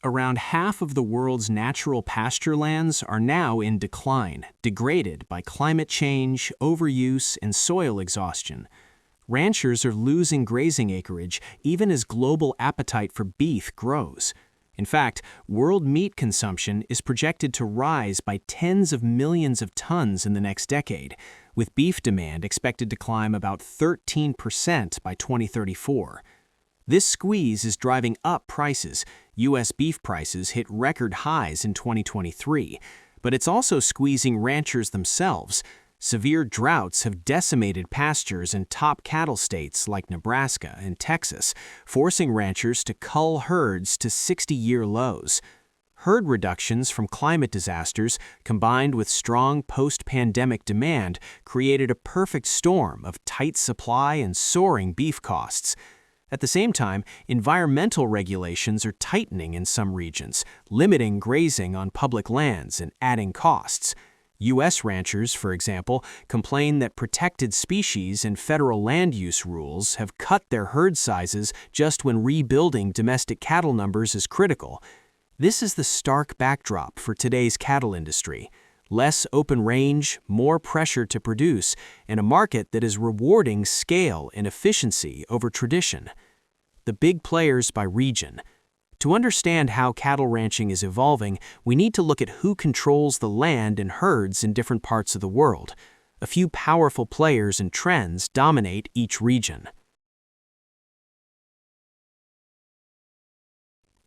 around half of the world's natural pasture lands are now in decline, degraded by climate change, overuse, and soil exhaustion. Ranchers are losing grazing acreage even as global appetite for beef grows. In fact, world meat consumption is projected to rise by tens of millions of tons in the next decade, with beef demand expected to climb about 13% by 2034. This squeeze is driving up prices. U.S. beef prices hit record highs in 2023, but it's also squeezing ranchers themselves. Severe droughts have decimated pastures in top cattle states like Nebraska and Texas, forcing ranchers to cull herds to 60-year lows. Herd reductions from climate disasters, combined with strong post-pandemic demand, created a perfect storm of tight supply and soaring beef costs. At the same time, environmental regulations are tightening in some regions, limiting grazing on public lands and adding costs. U.S. ranchers, for example, complain that protected species and federal land use rules have cut their herd sizes just when rebuilding domestic cattle numbers is critical. This is the stark backdrop for today's cattle industry. Less open range, more pressure to produce, and a market that is rewarding scale and efficiency over tradition. The big players by region. To understand how cattle ranching is evolving, we need to look at who controls the land and herds in different parts of the world. A few powerful players and trends dominate each region.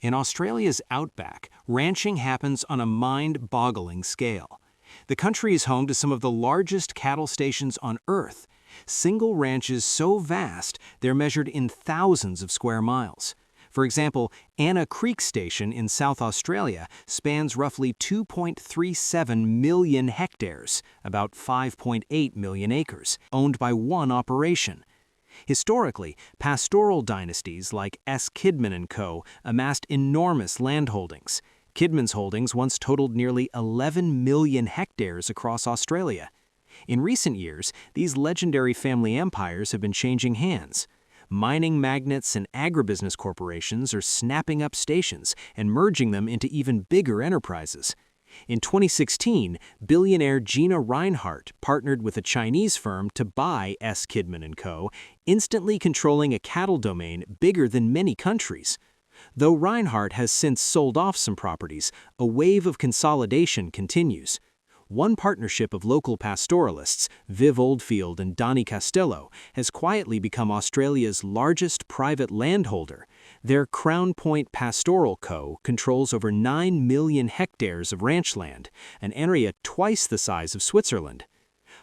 In Australia's outback, ranching happens on a mind-boggling scale. The country is home to some of the largest cattle stations on Earth, single ranches so vast they're measured in thousands of square miles. For example, Anna Creek Station in South Australia spans roughly 2.37 million hectares, about 5.8 million acres, owned by one operation. Historically, pastoral dynasties like S. Kidman & Co. amassed enormous land holdings. Kidman's holdings once totaled nearly 11 million hectares across Australia. In recent years, these legendary family empires have been changing hands. Mining magnates and agribusiness corporations are snapping up stations and merging them into even bigger enterprises. In 2016, billionaire Gina Rinehart partnered with a Chinese firm to buy S. Kidman & Co., instantly controlling a cattle domain bigger than many countries. Though Rinehart has since sold off some properties, a wave of consolidation continues. One partnership of local pastoralists, Viv Oldfield and Donnie Costello, has quietly become Australia's largest private landholder. Their Crown Point Pastoral Co. controls over 9 million hectares of ranch land, an area twice the size of Switzerland.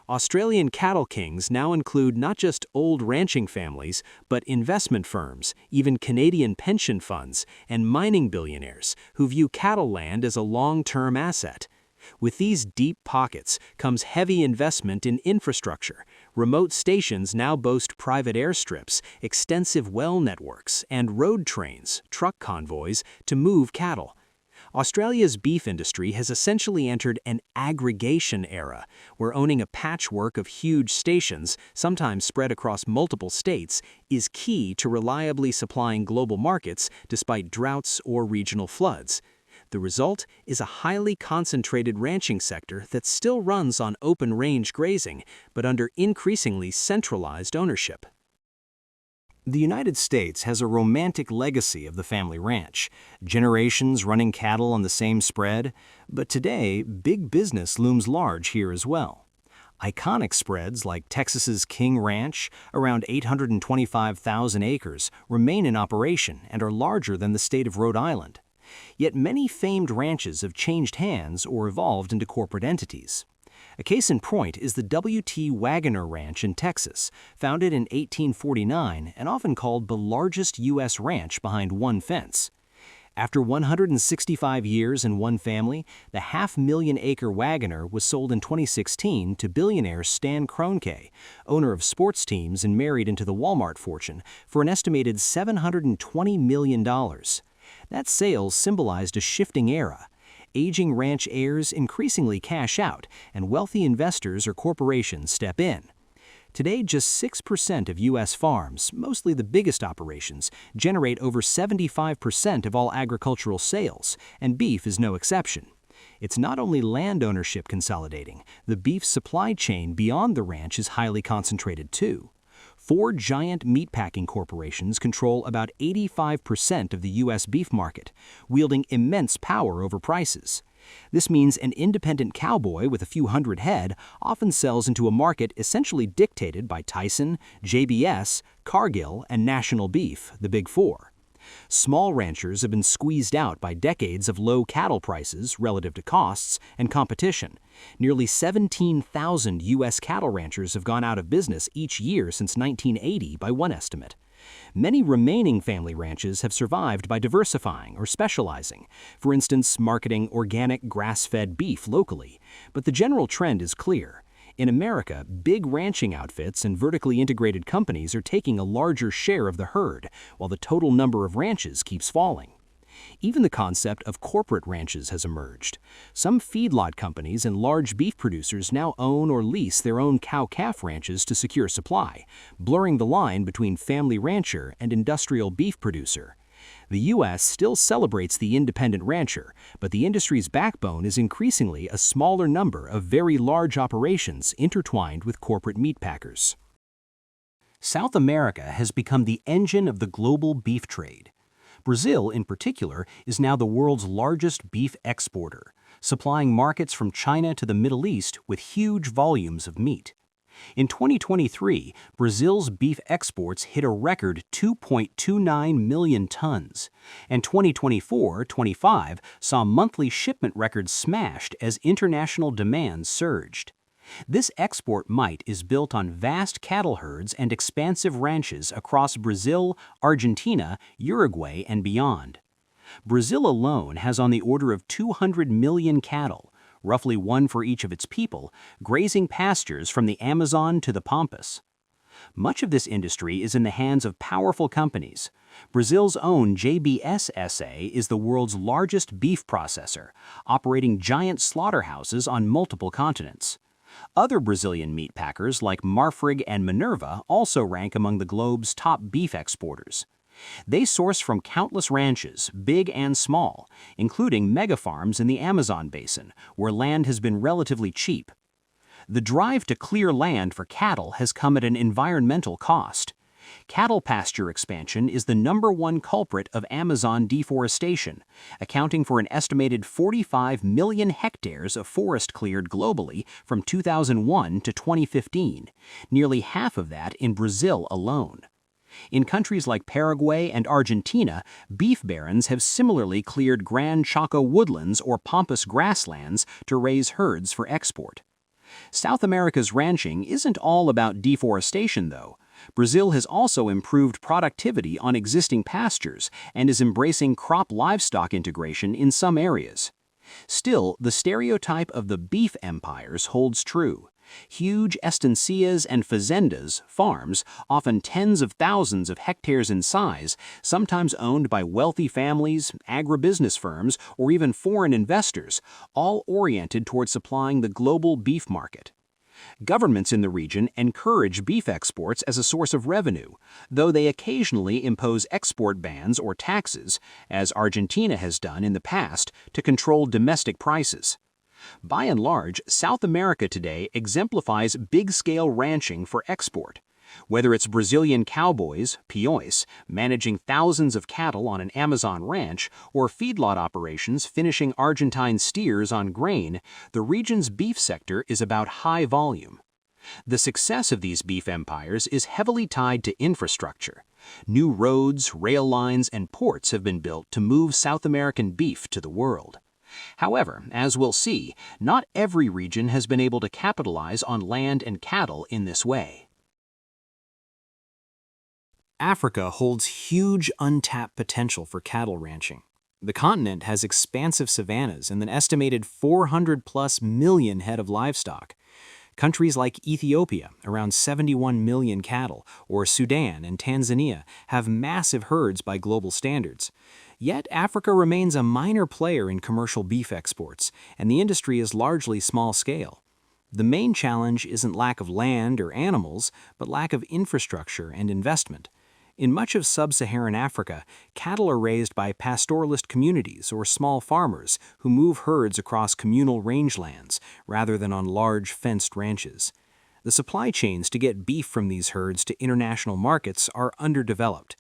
Australian cattle kings now include not just old ranching families, but investment firms, even Canadian pension funds, and mining billionaires who view cattle land as a long-term asset. With these deep pockets comes heavy investment in infrastructure. Remote stations now boast private airstrips, extensive well networks, and road trains, truck convoys, to move cattle. Australia's beef industry has essentially entered an aggregation era, where owning a patchwork of huge stations, sometimes spread across multiple states, is key to reliably supplying global markets despite droughts or regional floods. The result is a highly concentrated ranching sector that still runs on open-range grazing, but under increasingly centralized ownership. The United States has a romantic legacy of the family ranch, generations running cattle on the same spread, but today, big business looms large here as well. Iconic spreads like Texas's King Ranch, around 825,000 acres, remain in operation and are larger than the state of Rhode Island. Yet many famed ranches have changed hands or evolved into corporate entities. A case in point is the W.T. Wagoner Ranch in Texas, founded in 1849 and often called the largest U.S. ranch behind one fence. After 165 years in one family, the half-million-acre Wagoner was sold in 2016 to billionaire Stan Kroenke, owner of sports teams and married into the Walmart fortune, for an estimated $720 million. That sale symbolized a shifting era. Aging ranch heirs increasingly cash out, and wealthy investors or corporations step in. Today, just 6% of U.S. farms, mostly the biggest operations, generate over 75% of all agricultural sales, and beef is no exception. It's not only land ownership consolidating, the beef supply chain beyond the ranch is highly concentrated too. 4 giant meatpacking corporations control about 85% of the U.S. beef market, wielding immense power over prices. This means an independent cowboy with a few hundred head often sells into a market essentially dictated by Tyson, JBS, Cargill, and National Beef, the Big Four. Small ranchers have been squeezed out by decades of low cattle prices relative to costs and competition. Nearly 17,000 U.S. cattle ranchers have gone out of business each year since 1980 by one estimate. Many remaining family ranches have survived by diversifying or specializing, for instance, marketing organic grass-fed beef locally. But the general trend is clear. In America, big ranching outfits and vertically integrated companies are taking a larger share of the herd, while the total number of ranches keeps falling. Even the concept of corporate ranches has emerged. Some feedlot companies and large beef producers now own or lease their own cow-calf ranches to secure supply, blurring the line between family rancher and industrial beef producer. The U.S. still celebrates the independent rancher, but the industry's backbone is increasingly a smaller number of very large operations intertwined with corporate meatpackers. South America has become the engine of the global beef trade. Brazil, in particular, is now the world's largest beef exporter, supplying markets from China to the Middle East with huge volumes of meat. In 2023, Brazil's beef exports hit a record 2.29 million tons, and 2024-25 saw monthly shipment records smashed as international demand surged. This export might is built on vast cattle herds and expansive ranches across Brazil, Argentina, Uruguay, and beyond. Brazil alone has on the order of 200 million cattle, roughly one for each of its people, grazing pastures from the Amazon to the Pampas. Much of this industry is in the hands of powerful companies. Brazil's own JBS SA is the world's largest beef processor, operating giant slaughterhouses on multiple continents. Other Brazilian meatpackers like Marfrig and Minerva also rank among the globe's top beef exporters. They source from countless ranches, big and small, including megafarms in the Amazon basin, where land has been relatively cheap. The drive to clear land for cattle has come at an environmental cost. Cattle pasture expansion is the #1 culprit of Amazon deforestation, accounting for an estimated 45 million hectares of forest cleared globally from 2001 to 2015, nearly half of that in Brazil alone. In countries like Paraguay and Argentina, beef barons have similarly cleared Gran Chaco woodlands or pampas grasslands to raise herds for export. South America's ranching isn't all about deforestation, though. Brazil has also improved productivity on existing pastures and is embracing crop livestock integration in some areas. Still, the stereotype of the beef empires holds true. Huge estancias and fazendas, farms, often tens of thousands of hectares in size, sometimes owned by wealthy families, agribusiness firms, or even foreign investors, all oriented toward supplying the global beef market. Governments in the region encourage beef exports as a source of revenue, though they occasionally impose export bans or taxes, as Argentina has done in the past, to control domestic prices. By and large, South America today exemplifies big-scale ranching for export. Whether it's Brazilian cowboys, peões, managing thousands of cattle on an Amazon ranch, or feedlot operations finishing Argentine steers on grain, the region's beef sector is about high volume. The success of these beef empires is heavily tied to infrastructure. New roads, rail lines, and ports have been built to move South American beef to the world. However, as we'll see, not every region has been able to capitalize on land and cattle in this way. Africa holds huge untapped potential for cattle ranching. The continent has expansive savannas and an estimated 400+ million head of livestock. Countries like Ethiopia, around 71 million cattle, or Sudan and Tanzania have massive herds by global standards. Yet Africa remains a minor player in commercial beef exports, and the industry is largely small-scale. The main challenge isn't lack of land or animals, but lack of infrastructure and investment. In much of sub-Saharan Africa, cattle are raised by pastoralist communities or small farmers who move herds across communal rangelands rather than on large fenced ranches. The supply chains to get beef from these herds to international markets are underdeveloped.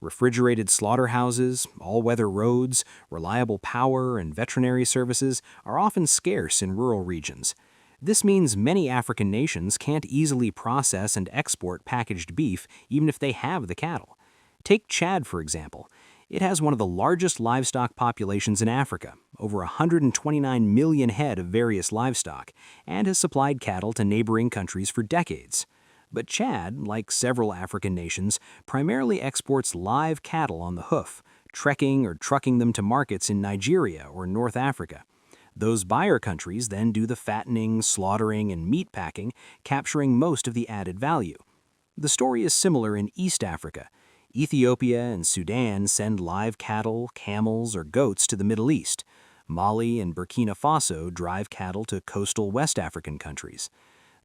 Refrigerated slaughterhouses, all-weather roads, reliable power, and veterinary services are often scarce in rural regions. This means many African nations can't easily process and export packaged beef even if they have the cattle. Take Chad, for example. It has one of the largest livestock populations in Africa, over 129 million head of various livestock, and has supplied cattle to neighboring countries for decades. But Chad, like several African nations, primarily exports live cattle on the hoof, trekking or trucking them to markets in Nigeria or North Africa. Those buyer countries then do the fattening, slaughtering, and meat packing, capturing most of the added value. The story is similar in East Africa. Ethiopia and Sudan send live cattle, camels, or goats to the Middle East. Mali and Burkina Faso drive cattle to coastal West African countries.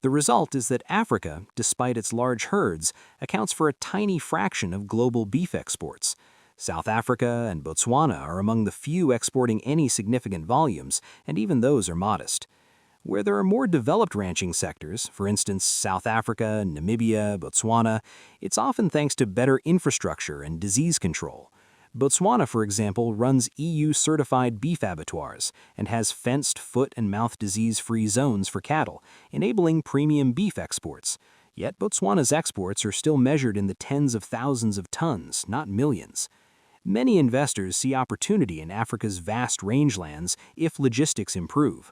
The result is that Africa, despite its large herds, accounts for a tiny fraction of global beef exports. South Africa and Botswana are among the few exporting any significant volumes, and even those are modest. Where there are more developed ranching sectors, for instance South Africa, Namibia, Botswana, it's often thanks to better infrastructure and disease control. Botswana, for example, runs EU-certified beef abattoirs and has fenced foot and mouth disease-free zones for cattle, enabling premium beef exports. Yet Botswana's exports are still measured in the tens of thousands of tons, not millions. Many investors see opportunity in Africa's vast rangelands if logistics improve.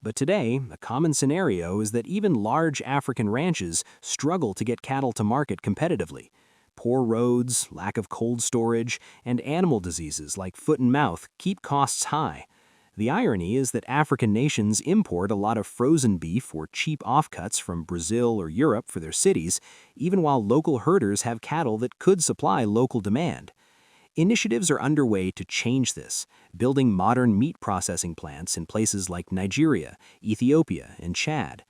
But today, a common scenario is that even large African ranches struggle to get cattle to market competitively. Poor roads, lack of cold storage, and animal diseases like foot and mouth keep costs high. The irony is that African nations import a lot of frozen beef or cheap offcuts from Brazil or Europe for their cities, even while local herders have cattle that could supply local demand. Initiatives are underway to change this, building modern meat processing plants in places like Nigeria, Ethiopia, and Chad.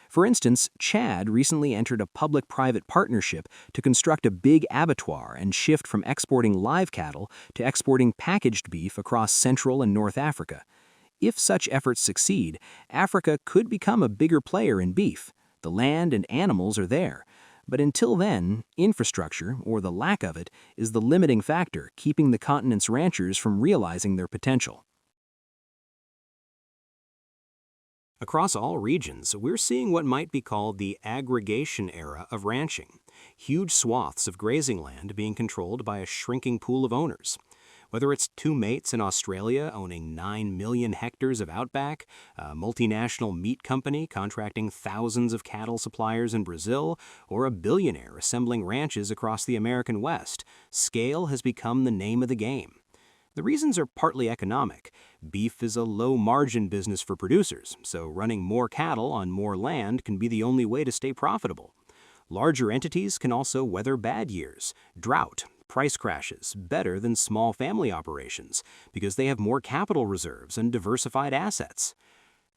For instance, Chad recently entered a public-private partnership to construct a big abattoir and shift from exporting live cattle to exporting packaged beef across Central and North Africa. If such efforts succeed, Africa could become a bigger player in beef. The land and animals are there. But until then, infrastructure, or the lack of it, is the limiting factor keeping the continent's ranchers from realizing their potential. Across all regions, we're seeing what might be called the aggregation era of ranching, huge swaths of grazing land being controlled by a shrinking pool of owners. Whether it's two mates in Australia owning 9 million hectares of outback, a multinational meat company contracting thousands of cattle suppliers in Brazil, or a billionaire assembling ranches across the American West, scale has become the name of the game. The reasons are partly economic. Beef is a low-margin business for producers, so running more cattle on more land can be the only way to stay profitable. Larger entities can also weather bad years, drought, price crashes better than small family operations because they have more capital reserves and diversified assets.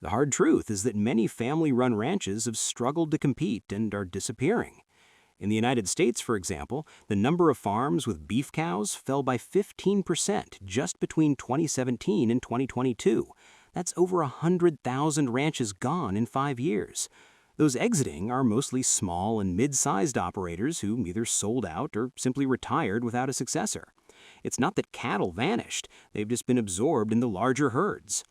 The hard truth is that many family-run ranches have struggled to compete and are disappearing. In the United States, for example, the number of farms with beef cows fell by 15% just between 2017 and 2022. That's over 100,000 ranches gone in 5 years. Those exiting are mostly small and mid-sized operators who either sold out or simply retired without a successor. It's not that cattle vanished, they've just been absorbed in the larger herds.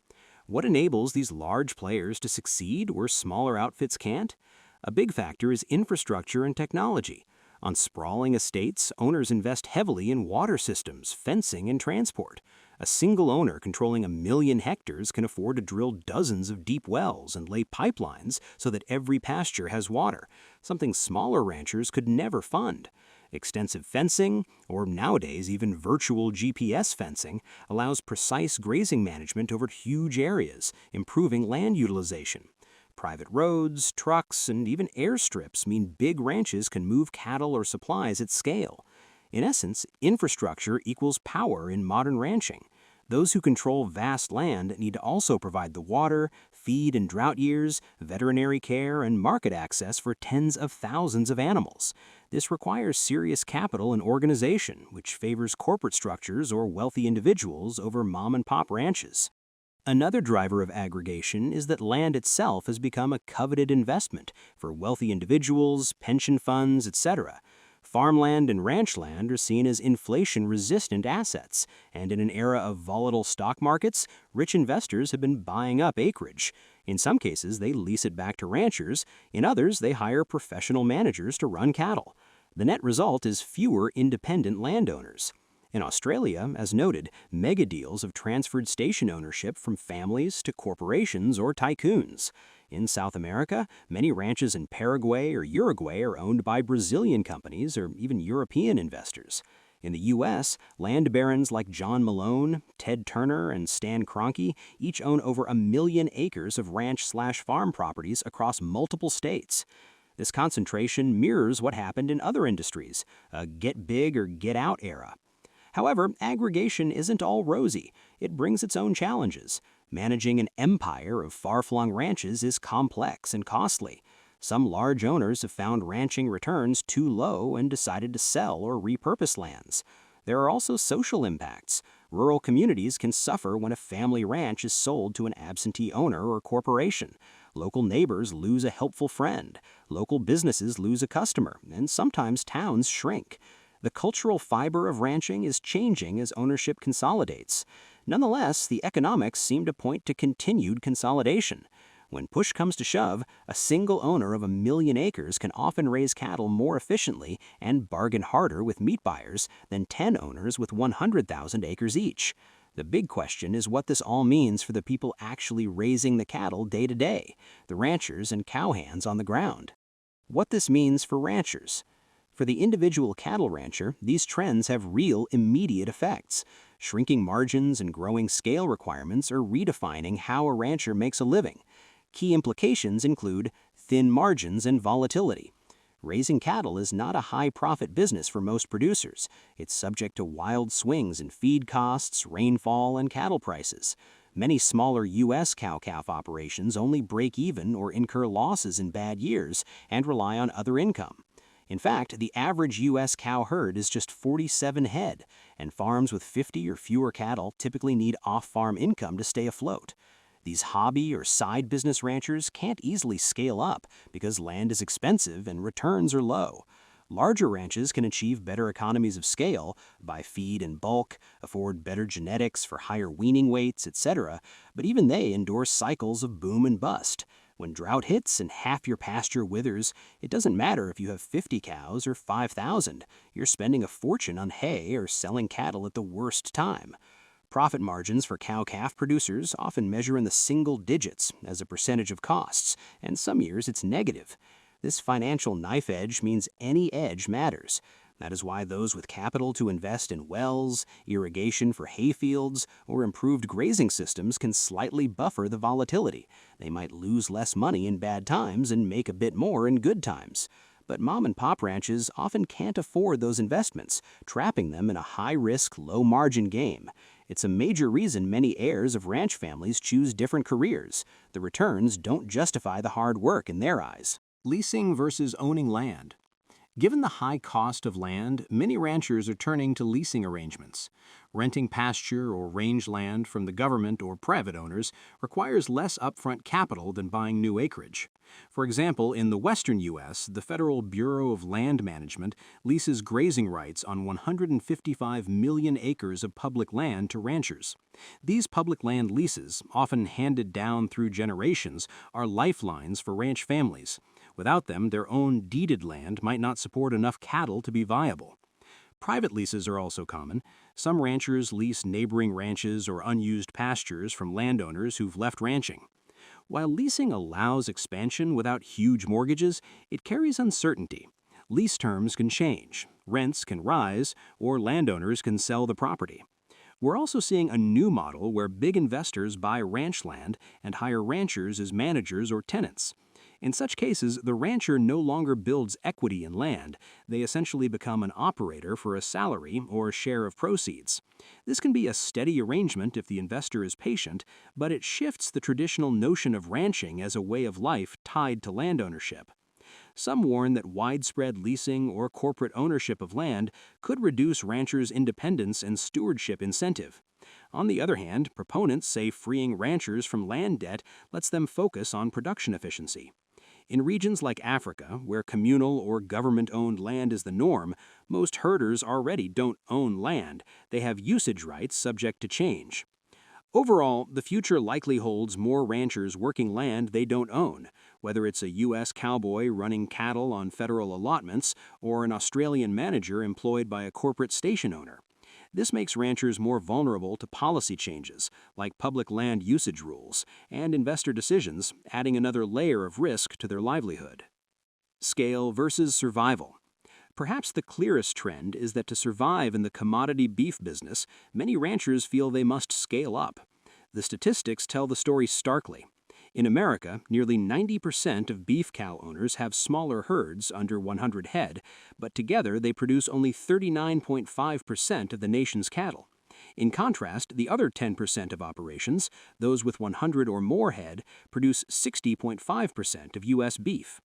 What enables these large players to succeed where smaller outfits can't? A big factor is infrastructure and technology. On sprawling estates, owners invest heavily in water systems, fencing, and transport. A single owner controlling 1 million hectares can afford to drill dozens of deep wells and lay pipelines so that every pasture has water, something smaller ranchers could never fund. Extensive fencing, or nowadays even virtual GPS fencing, allows precise grazing management over huge areas, improving land utilization. Private roads, trucks, and even airstrips mean big ranches can move cattle or supplies at scale. In essence, infrastructure equals power in modern ranching. Those who control vast land need to also provide the water, feed in drought years, veterinary care, and market access for tens of thousands of animals. This requires serious capital and organization, which favors corporate structures or wealthy individuals over mom-and-pop ranches. Another driver of aggregation is that land itself has become a coveted investment for wealthy individuals, pension funds, etc. Farmland and ranch land are seen as inflation-resistant assets, and in an era of volatile stock markets, rich investors have been buying up acreage. In some cases, they lease it back to ranchers. In others, they hire professional managers to run cattle. The net result is fewer independent landowners. In Australia, as noted, mega deals have transferred station ownership from families to corporations or tycoons. In South America, many ranches in Paraguay or Uruguay are owned by Brazilian companies or even European investors. In the U.S., land barons like John Malone, Ted Turner, and Stan Kroenke each own over 1 million acres of ranch/farm properties across multiple states. This concentration mirrors what happened in other industries, a get big or get out era. However, aggregation isn't all rosy. It brings its own challenges. Managing an empire of far-flung ranches is complex and costly. Some large owners have found ranching returns too low and decided to sell or repurpose lands. There are also social impacts. Rural communities can suffer when a family ranch is sold to an absentee owner or corporation. Local neighbors lose a helpful friend. Local businesses lose a customer, and sometimes towns shrink. The cultural fiber of ranching is changing as ownership consolidates. Nonetheless, the economics seem to point to continued consolidation. When push comes to shove, a single owner of 1 million acres can often raise cattle more efficiently and bargain harder with meat buyers than 10 owners with 100,000 acres each. The big question is what this all means for the people actually raising the cattle day to day, the ranchers and cowhands on the ground. What this means for ranchers. For the individual cattle rancher, these trends have real, immediate effects. Shrinking margins and growing scale requirements are redefining how a rancher makes a living. Key implications include thin margins and volatility. Raising cattle is not a high-profit business for most producers. It's subject to wild swings in feed costs, rainfall, and cattle prices. Many smaller U.S. cow-calf operations only break even or incur losses in bad years and rely on other income. In fact, the average U.S. cow herd is just 47 head, and farms with 50 or fewer cattle typically need off-farm income to stay afloat. These hobby or side business ranchers can't easily scale up because land is expensive and returns are low. Larger ranches can achieve better economies of scale, buy feed in bulk, afford better genetics for higher weaning weights, etc., but even they endure cycles of boom and bust. When drought hits and half your pasture withers, it doesn't matter if you have 50 cows or 5,000. You're spending a fortune on hay or selling cattle at the worst time. Profit margins for cow-calf producers often measure in the single digits as a percentage of costs, and some years it's negative. This financial knife edge means any edge matters. That is why those with capital to invest in wells, irrigation for hayfields, or improved grazing systems can slightly buffer the volatility. They might lose less money in bad times and make a bit more in good times. But mom-and-pop ranches often can't afford those investments, trapping them in a high-risk, low-margin game. It's a major reason many heirs of ranch families choose different careers. The returns don't justify the hard work in their eyes. Leasing versus owning land. Given the high cost of land, many ranchers are turning to leasing arrangements. Renting pasture or range land from the government or private owners requires less upfront capital than buying new acreage. For example, in the western U.S., the Federal Bureau of Land Management leases grazing rights on 155 million acres of public land to ranchers. These public land leases, often handed down through generations, are lifelines for ranch families. Without them, their own deeded land might not support enough cattle to be viable. Private leases are also common. Some ranchers lease neighboring ranches or unused pastures from landowners who've left ranching. While leasing allows expansion without huge mortgages, it carries uncertainty. Lease terms can change, rents can rise, or landowners can sell the property. We're also seeing a new model where big investors buy ranch land and hire ranchers as managers or tenants. In such cases, the rancher no longer builds equity in land. They essentially become an operator for a salary or share of proceeds. This can be a steady arrangement if the investor is patient, but it shifts the traditional notion of ranching as a way of life tied to land ownership. Some warn that widespread leasing or corporate ownership of land could reduce ranchers' independence and stewardship incentive. On the other hand, proponents say freeing ranchers from land debt lets them focus on production efficiency. In regions like Africa, where communal or government-owned land is the norm, most herders already don't own land. They have usage rights subject to change. Overall, the future likely holds more ranchers working land they don't own, whether it's a U.S. cowboy running cattle on federal allotments or an Australian manager employed by a corporate station owner. This makes ranchers more vulnerable to policy changes, like public land usage rules, and investor decisions, adding another layer of risk to their livelihood. Scale versus survival. Perhaps the clearest trend is that to survive in the commodity beef business, many ranchers feel they must scale up. The statistics tell the story starkly. In America, nearly 90% of beef cow owners have smaller herds under 100 head, but together they produce only 39.5% of the nation's cattle. In contrast, the other 10% of operations, those with 100 or more head, produce 60.5% of U.S. beef.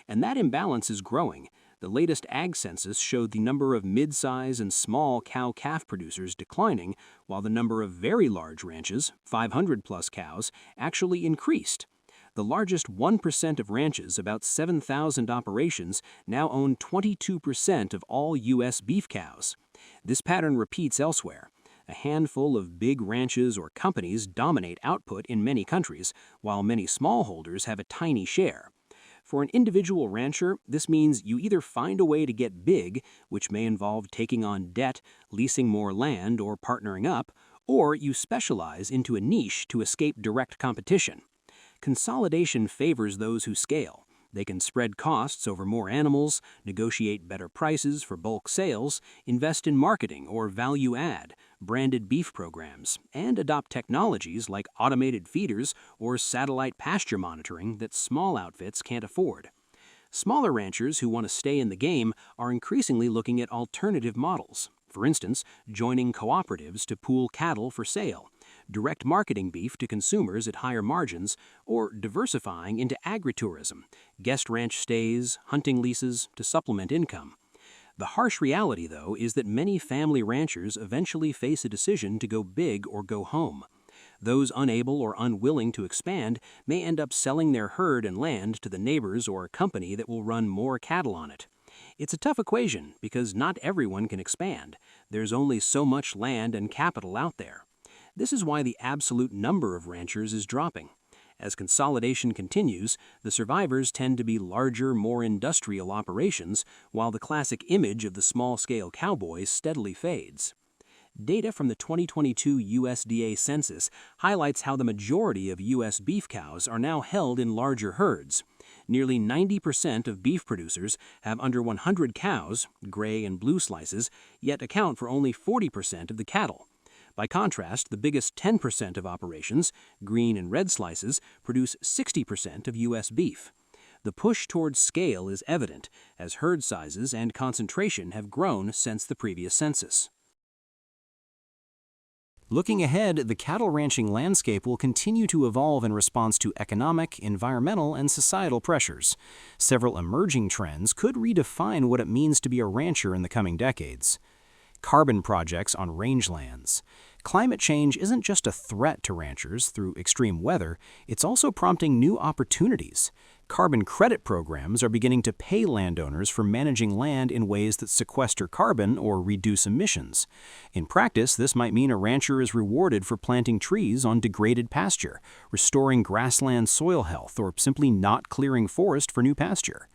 And that imbalance is growing. The latest Ag Census showed the number of mid-size and small cow-calf producers declining, while the number of very large ranches, 500-plus cows, actually increased. The largest 1% of ranches, about 7,000 operations, now own 22% of all U.S. beef cows. This pattern repeats elsewhere. A handful of big ranches or companies dominate output in many countries, while many smallholders have a tiny share. For an individual rancher, this means you either find a way to get big, which may involve taking on debt, leasing more land, or partnering up, or you specialize into a niche to escape direct competition. Consolidation favors those who scale. They can spread costs over more animals, negotiate better prices for bulk sales, invest in marketing or value add, branded beef programs, and adopt technologies like automated feeders or satellite pasture monitoring that small outfits can't afford. Smaller ranchers who want to stay in the game are increasingly looking at alternative models. For instance, joining cooperatives to pool cattle for sale, direct marketing beef to consumers at higher margins, or diversifying into agritourism, guest ranch stays, hunting leases to supplement income. The harsh reality, though, is that many family ranchers eventually face a decision to go big or go home. Those unable or unwilling to expand may end up selling their herd and land to the neighbors or a company that will run more cattle on it. It's a tough equation because not everyone can expand. There's only so much land and capital out there. This is why the absolute number of ranchers is dropping. As consolidation continues, the survivors tend to be larger, more industrial operations, while the classic image of the small-scale cowboy steadily fades. Data from the 2022 USDA Census highlights how the majority of U.S. beef cows are now held in larger herds. Nearly 90% of beef producers have under 100 cows, gray and blue slices, yet account for only 40% of the cattle. By contrast, the biggest 10% of operations, green and red slices, produce 60% of U.S. beef. The push towards scale is evident, as herd sizes and concentration have grown since the previous census. Looking ahead, the cattle ranching landscape will continue to evolve in response to economic, environmental, and societal pressures. Several emerging trends could redefine what it means to be a rancher in the coming decades. Carbon projects on rangelands. Climate change isn't just a threat to ranchers through extreme weather, it's also prompting new opportunities. Carbon credit programs are beginning to pay landowners for managing land in ways that sequester carbon or reduce emissions. In practice, this might mean a rancher is rewarded for planting trees on degraded pasture, restoring grassland soil health, or simply not clearing forest for new pasture.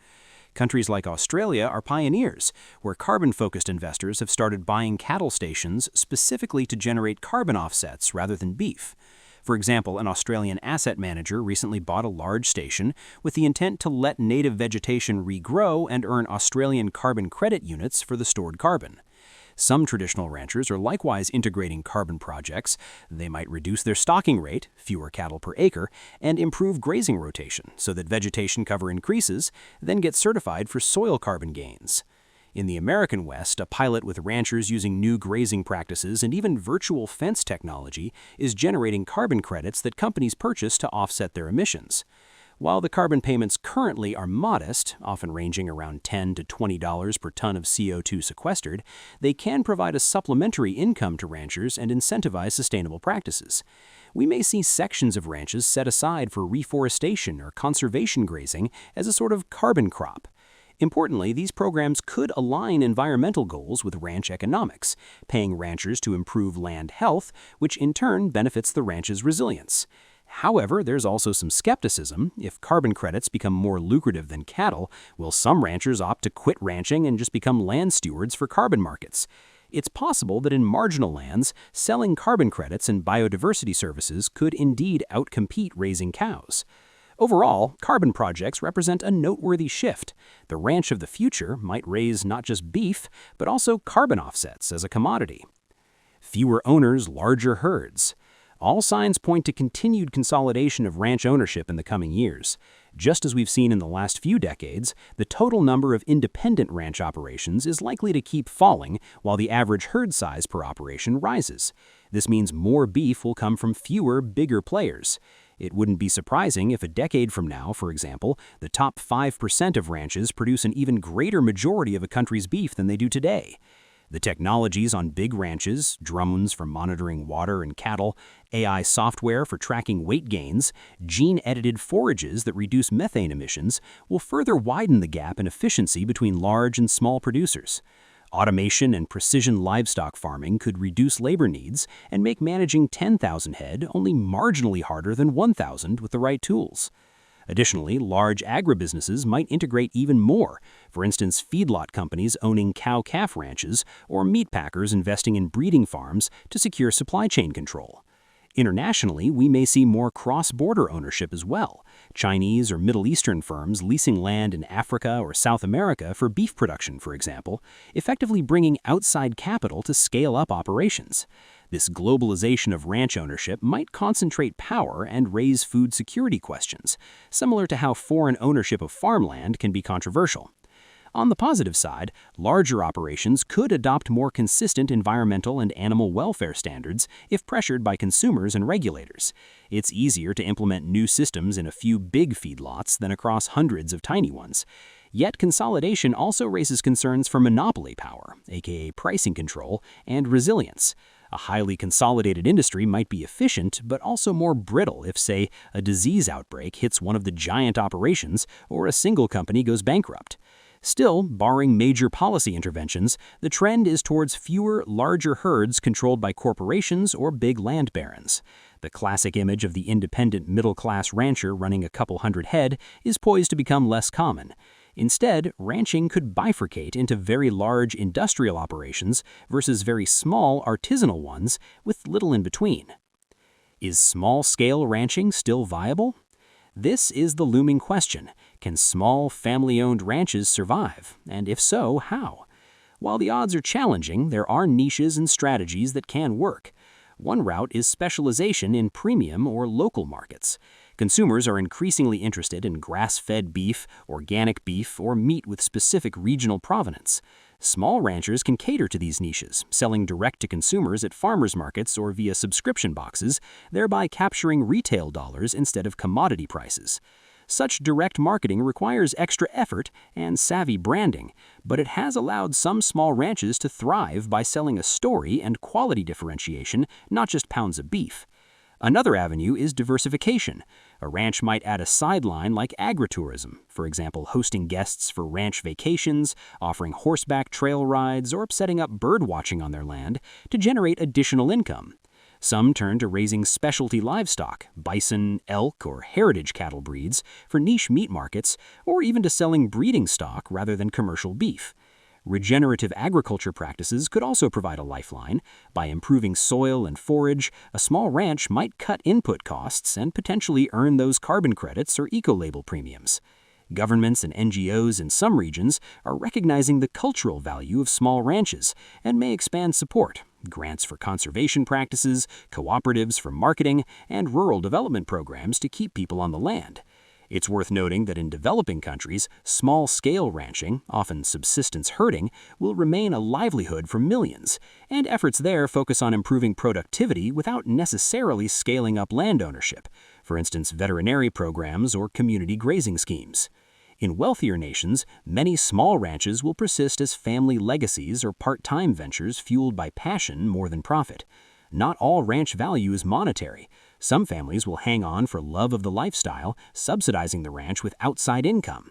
Countries like Australia are pioneers, where carbon-focused investors have started buying cattle stations specifically to generate carbon offsets rather than beef. For example, an Australian asset manager recently bought a large station with the intent to let native vegetation regrow and earn Australian carbon credit units for the stored carbon. Some traditional ranchers are likewise integrating carbon projects. They might reduce their stocking rate, fewer cattle per acre, and improve grazing rotation so that vegetation cover increases, then get certified for soil carbon gains. In the American West, a pilot with ranchers using new grazing practices and even virtual fence technology is generating carbon credits that companies purchase to offset their emissions. While the carbon payments currently are modest, often ranging around $10 to $20 per ton of CO2 sequestered, they can provide a supplementary income to ranchers and incentivize sustainable practices. We may see sections of ranches set aside for reforestation or conservation grazing as a sort of carbon crop. Importantly, these programs could align environmental goals with ranch economics, paying ranchers to improve land health, which in turn benefits the ranch's resilience. However, there's also some skepticism. If carbon credits become more lucrative than cattle, will some ranchers opt to quit ranching and just become land stewards for carbon markets? It's possible that in marginal lands, selling carbon credits and biodiversity services could indeed outcompete raising cows. Overall, carbon projects represent a noteworthy shift. The ranch of the future might raise not just beef, but also carbon offsets as a commodity. Fewer owners, larger herds. All signs point to continued consolidation of ranch ownership in the coming years. Just as we've seen in the last few decades, the total number of independent ranch operations is likely to keep falling while the average herd size per operation rises. This means more beef will come from fewer, bigger players. It wouldn't be surprising if a decade from now, for example, the top 5% of ranches produce an even greater majority of a country's beef than they do today. The technologies on big ranches, drones for monitoring water and cattle, AI software for tracking weight gains, gene-edited forages that reduce methane emissions, will further widen the gap in efficiency between large and small producers. Automation and precision livestock farming could reduce labor needs and make managing 10,000 head only marginally harder than 1,000 with the right tools. Additionally, large agribusinesses might integrate even more, for instance, feedlot companies owning cow-calf ranches or meatpackers investing in breeding farms to secure supply chain control. Internationally, we may see more cross-border ownership as well. Chinese or Middle Eastern firms leasing land in Africa or South America for beef production, for example, effectively bringing outside capital to scale up operations. This globalization of ranch ownership might concentrate power and raise food security questions, similar to how foreign ownership of farmland can be controversial. On the positive side, larger operations could adopt more consistent environmental and animal welfare standards if pressured by consumers and regulators. It's easier to implement new systems in a few big feedlots than across hundreds of tiny ones. Yet consolidation also raises concerns for monopoly power, aka pricing control, and resilience. A highly consolidated industry might be efficient, but also more brittle if, say, a disease outbreak hits one of the giant operations or a single company goes bankrupt. Still, barring major policy interventions, the trend is towards fewer, larger herds controlled by corporations or big land barons. The classic image of the independent middle-class rancher running a couple hundred head is poised to become less common. Instead, ranching could bifurcate into very large industrial operations versus very small artisanal ones with little in between. Is small-scale ranching still viable? This is the looming question. Can small, family-owned ranches survive? And if so, how? While the odds are challenging, there are niches and strategies that can work. One route is specialization in premium or local markets. Consumers are increasingly interested in grass-fed beef, organic beef, or meat with specific regional provenance. Small ranchers can cater to these niches, selling direct to consumers at farmers markets or via subscription boxes, thereby capturing retail dollars instead of commodity prices. Such direct marketing requires extra effort and savvy branding, but it has allowed some small ranches to thrive by selling a story and quality differentiation, not just pounds of beef. Another avenue is diversification. A ranch might add a sideline like agritourism, for example, hosting guests for ranch vacations, offering horseback trail rides, or setting up bird watching on their land to generate additional income. Some turn to raising specialty livestock, bison, elk, or heritage cattle breeds, for niche meat markets, or even to selling breeding stock rather than commercial beef. Regenerative agriculture practices could also provide a lifeline. By improving soil and forage, a small ranch might cut input costs and potentially earn those carbon credits or eco-label premiums. Governments and NGOs in some regions are recognizing the cultural value of small ranches and may expand support, grants for conservation practices, cooperatives for marketing, and rural development programs to keep people on the land. It's worth noting that in developing countries, small-scale ranching, often subsistence herding, will remain a livelihood for millions, and efforts there focus on improving productivity without necessarily scaling up land ownership, for instance veterinary programs or community grazing schemes. In wealthier nations, many small ranches will persist as family legacies or part-time ventures fueled by passion more than profit. Not all ranch value is monetary. Some families will hang on for love of the lifestyle, subsidizing the ranch with outside income.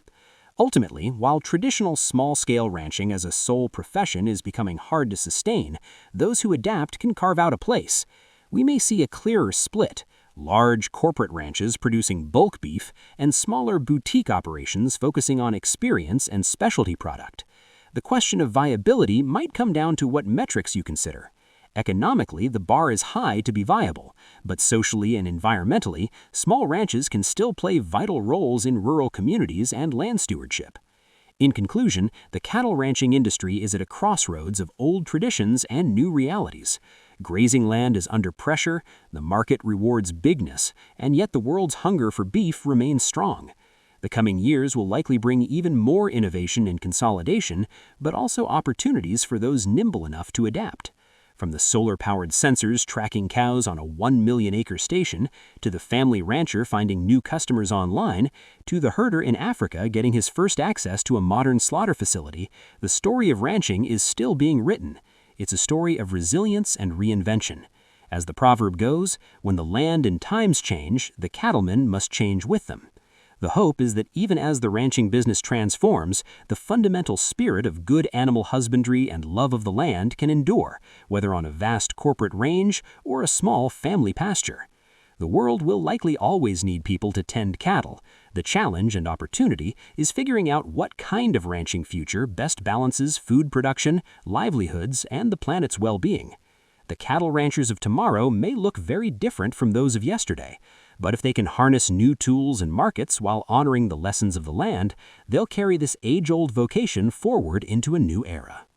Ultimately, while traditional small-scale ranching as a sole profession is becoming hard to sustain, those who adapt can carve out a place. We may see a clearer split: large corporate ranches producing bulk beef and smaller boutique operations focusing on experience and specialty product. The question of viability might come down to what metrics you consider. Economically, the bar is high to be viable, but socially and environmentally, small ranches can still play vital roles in rural communities and land stewardship. In conclusion, the cattle ranching industry is at a crossroads of old traditions and new realities. Grazing land is under pressure, the market rewards bigness, and yet the world's hunger for beef remains strong. The coming years will likely bring even more innovation and consolidation, but also opportunities for those nimble enough to adapt. From the solar-powered sensors tracking cows on a 1 million-acre station, to the family rancher finding new customers online, to the herder in Africa getting his first access to a modern slaughter facility, the story of ranching is still being written. It's a story of resilience and reinvention. As the proverb goes, when the land and times change, the cattlemen must change with them. The hope is that even as the ranching business transforms, the fundamental spirit of good animal husbandry and love of the land can endure, whether on a vast corporate range or a small family pasture. The world will likely always need people to tend cattle. The challenge and opportunity is figuring out what kind of ranching future best balances food production, livelihoods, and the planet's well-being. The cattle ranchers of tomorrow may look very different from those of yesterday, but if they can harness new tools and markets while honoring the lessons of the land, they'll carry this age-old vocation forward into a new era.